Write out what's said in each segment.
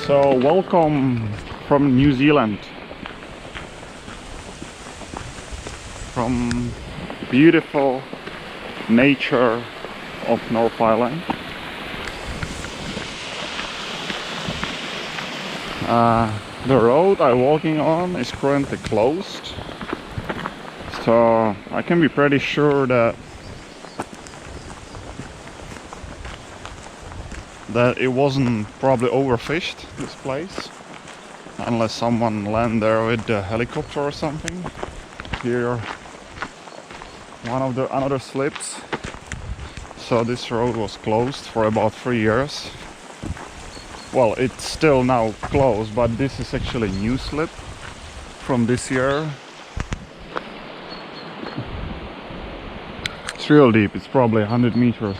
So welcome from New Zealand, from beautiful nature of North Island. The road I'm walking on is currently closed, so I can be pretty sure that it wasn't probably overfished, this place, unless someone landed there with a helicopter or something. Here one of the another slips. So this road was closed for about 3 years. Well, it's still now closed, but this is actually a new slip from this year. It's real deep, it's probably 100 meters,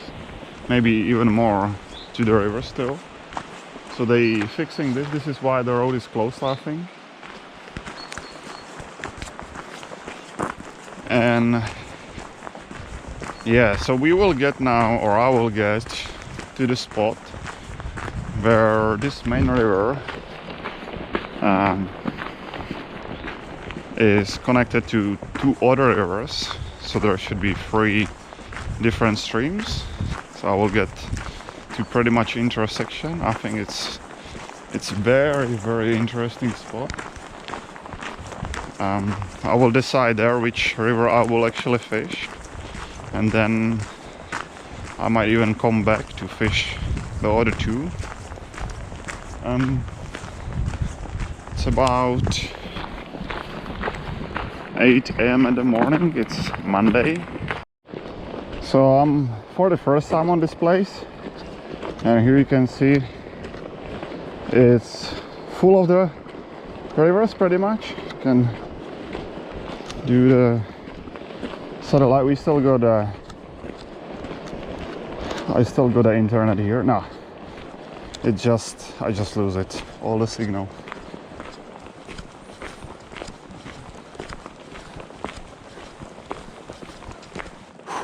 maybe even more, to the river still. So they fixing this is why the road is closed, I think. And yeah, so we will get now, or I will get to the spot where this main river is connected to two other rivers, so there should be 3 different streams. So I will get to pretty much intersection. I think it's very interesting spot. I will decide there which river I will actually fish, and then I might even come back to fish the other 2. It's about 8 a.m. in the morning. It's Monday. So I'm for the first time on this place, and here you can see it's full of the rivers pretty much. You can do the satellite. We still got I still got the internet here. No, I just lose it, all the signal.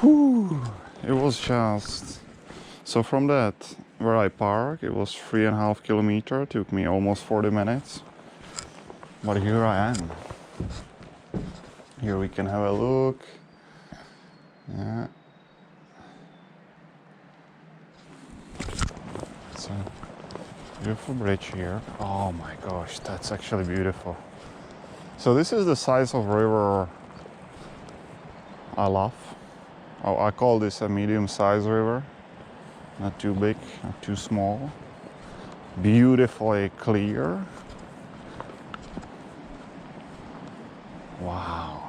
Whew, it was just, so from that where I park, it was 3.5 kilometers, took me almost 40 minutes, but here I am. Here we can have a look. Yeah, it's a beautiful bridge here. Oh my gosh, that's actually beautiful. So this is the size of river I love. Oh, I call this a medium-sized river. Not too big, not too small. Beautifully clear. Wow.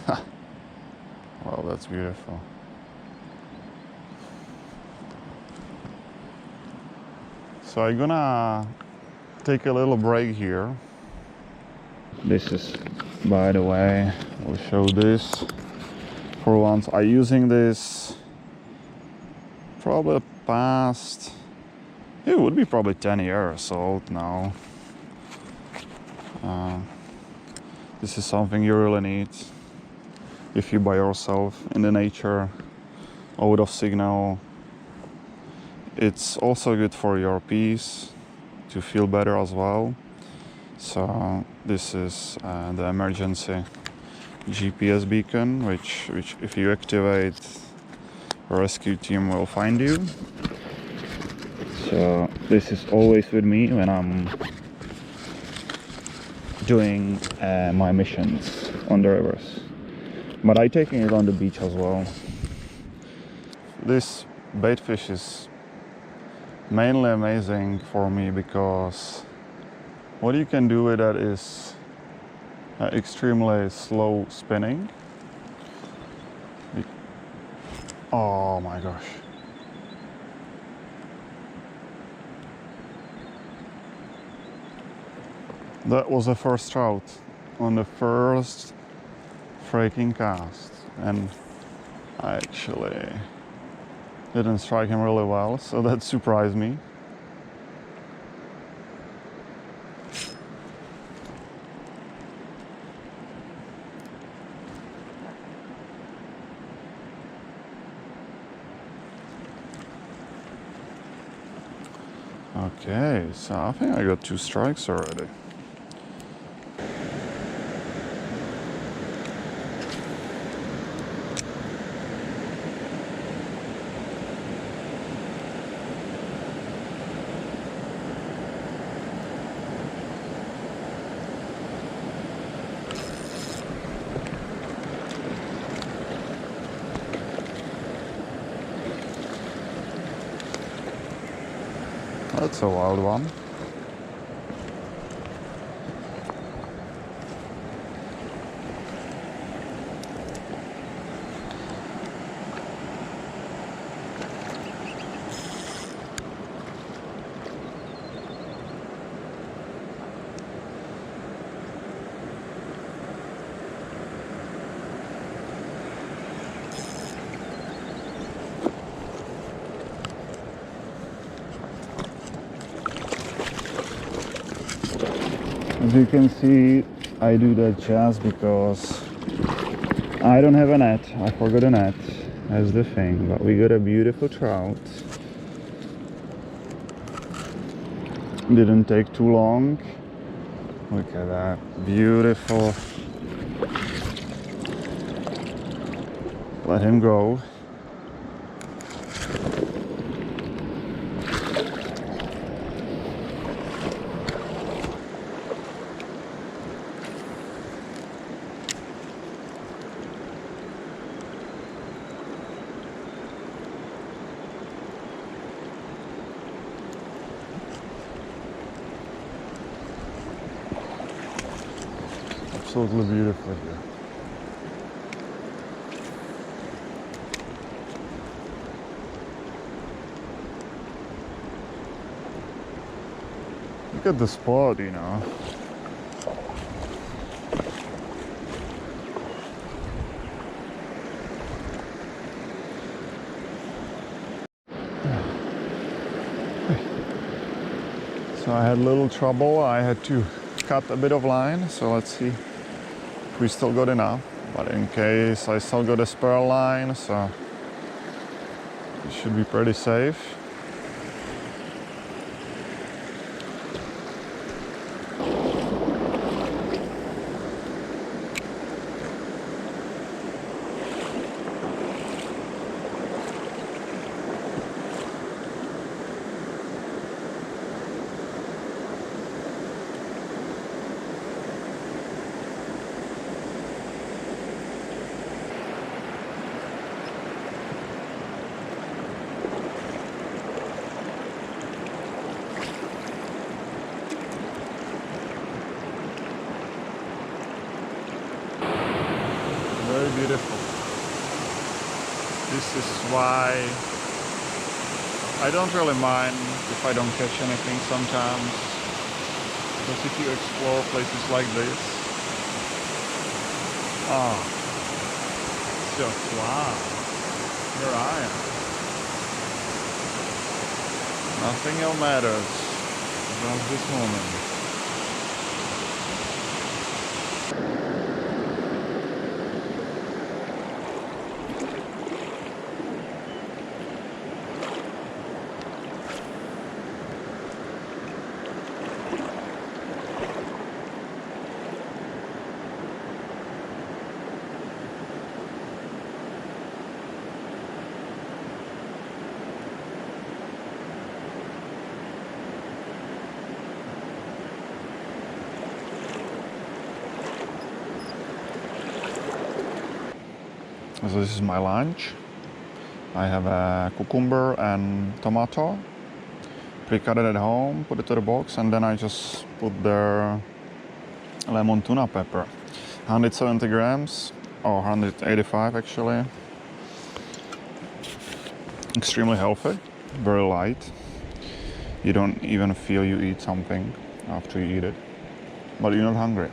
Well, that's beautiful. So I'm gonna take a little break here. This is, by the way, I'll show this. For once, I'm using this probably past, it would be probably 10 years old now. This is something you really need if you're by yourself in the nature, out of signal. It's also good for your peace, to feel better as well. So this is the emergency GPS beacon, which if you activate, a rescue team will find you. So this is always with me when I'm doing my missions on the rivers, but I'm taking it on the beach as well. This bait fish is mainly amazing for me because what you can do with that is extremely slow spinning. Oh my gosh. That was the first trout on the first freaking cast, and I actually didn't strike him really well, so that surprised me. Okay, so I think I got 2 strikes already. That's a wild one. As you can see, I do that just because I don't have a net. I forgot a net. That's the thing. But we got a beautiful trout. Didn't take too long. Look at that. Beautiful. Let him go. Absolutely beautiful here. Look at the spot, you know. So I had a little trouble. I had to cut a bit of line. So let's see if we still got enough. But in case, I still got a spare line, so it should be pretty safe. Very beautiful. This is why I don't really mind if I don't catch anything sometimes. Because if you explore places like this, it's just wow. Here I am. Nothing else matters. Just this moment. So this is my lunch. I have a cucumber and tomato. Pre-cut it at home, put it to the box, and then I just put the lemon tuna pepper. 170 grams, or 185 actually. Extremely healthy, very light. You don't even feel you eat something after you eat it, but you're not hungry.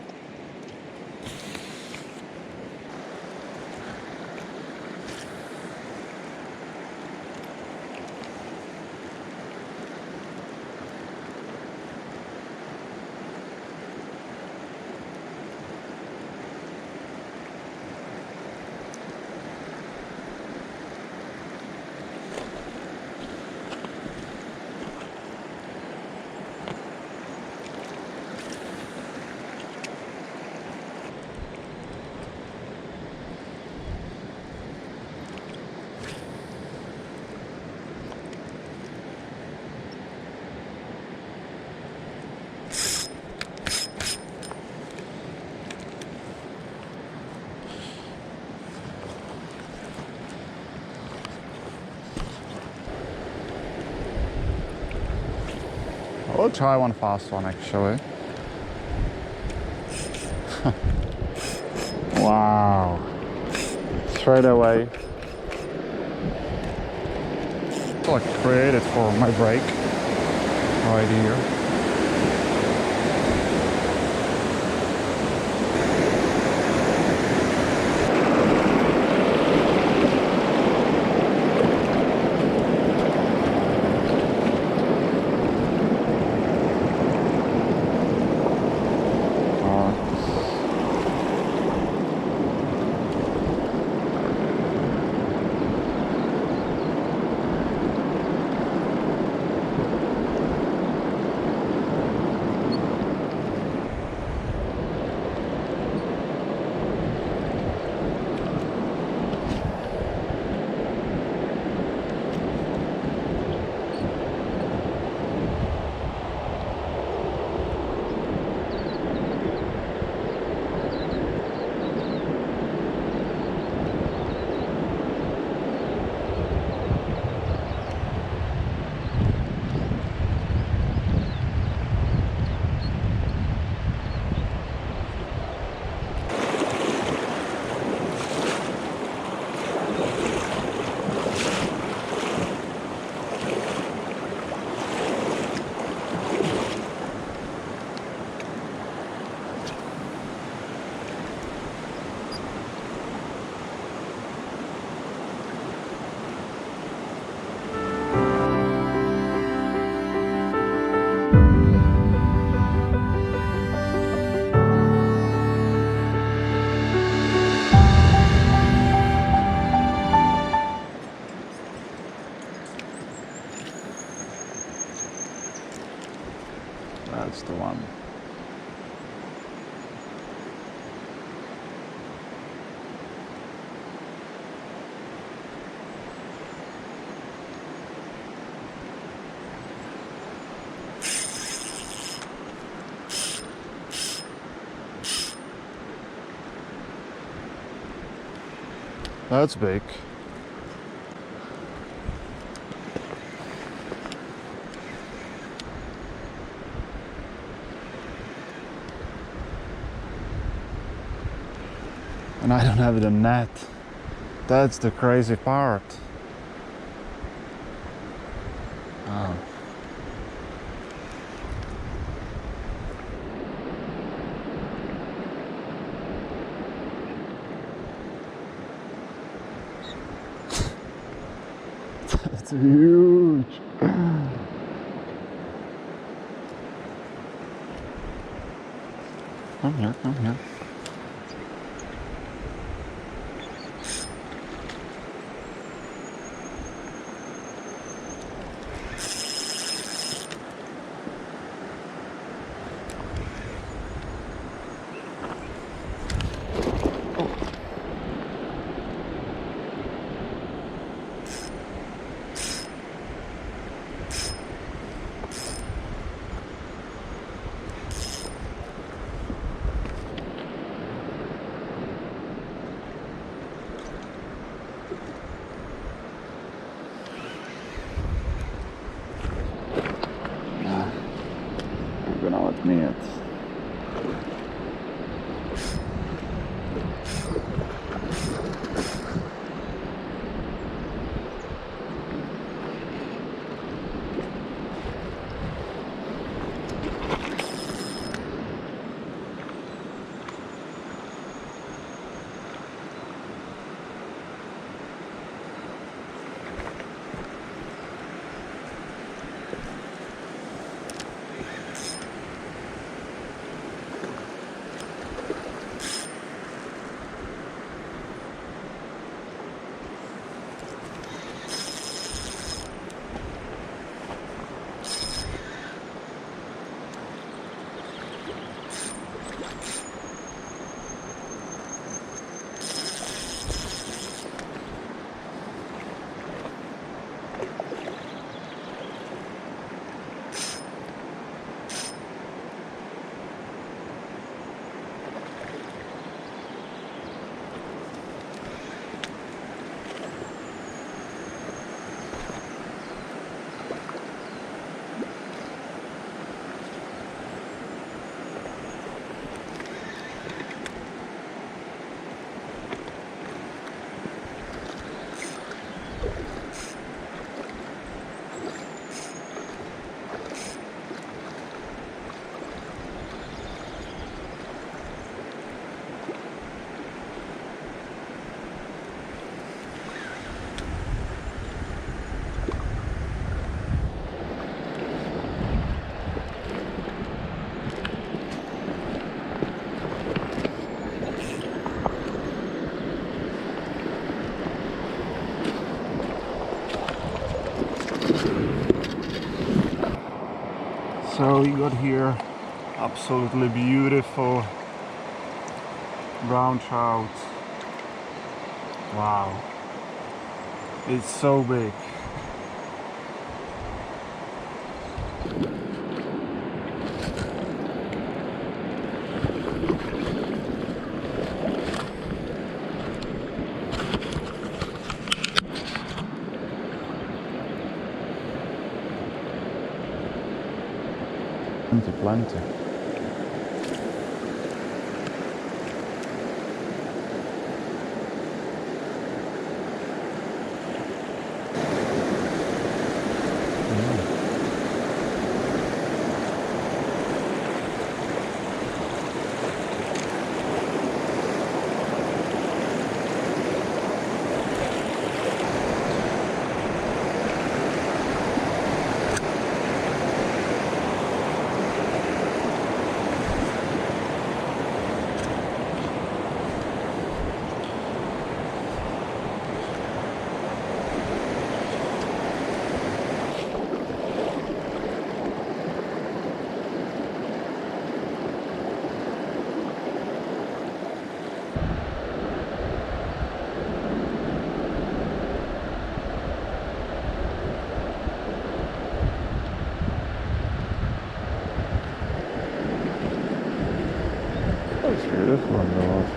try one fast one actually. Wow. Straight away. It's like created for my break. Right here. That's the one. That's big. And I don't have the net. That's the crazy part. Oh. That's huge. Come here, come here. I'm gonna admit. So we got here absolutely beautiful brown trout. Wow, it's so big. Plenty. Let's hear this one go off.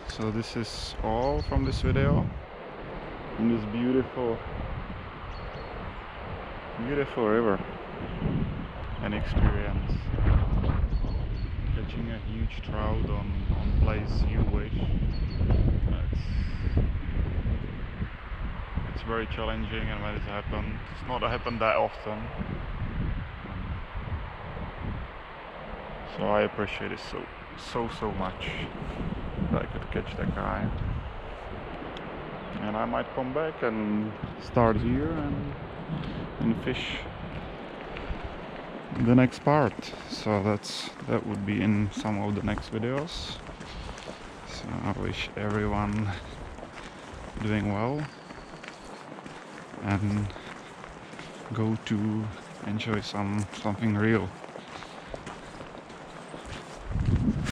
So this is all from this video in this beautiful river and experience catching a huge trout on place you wish. It's very challenging, and when it happens, it's not happened that often. So I appreciate it so much that I could catch that guy. And I might come back and start here and fish the next part. So that would be in some of the next videos. So I wish everyone doing well and go to enjoy something real.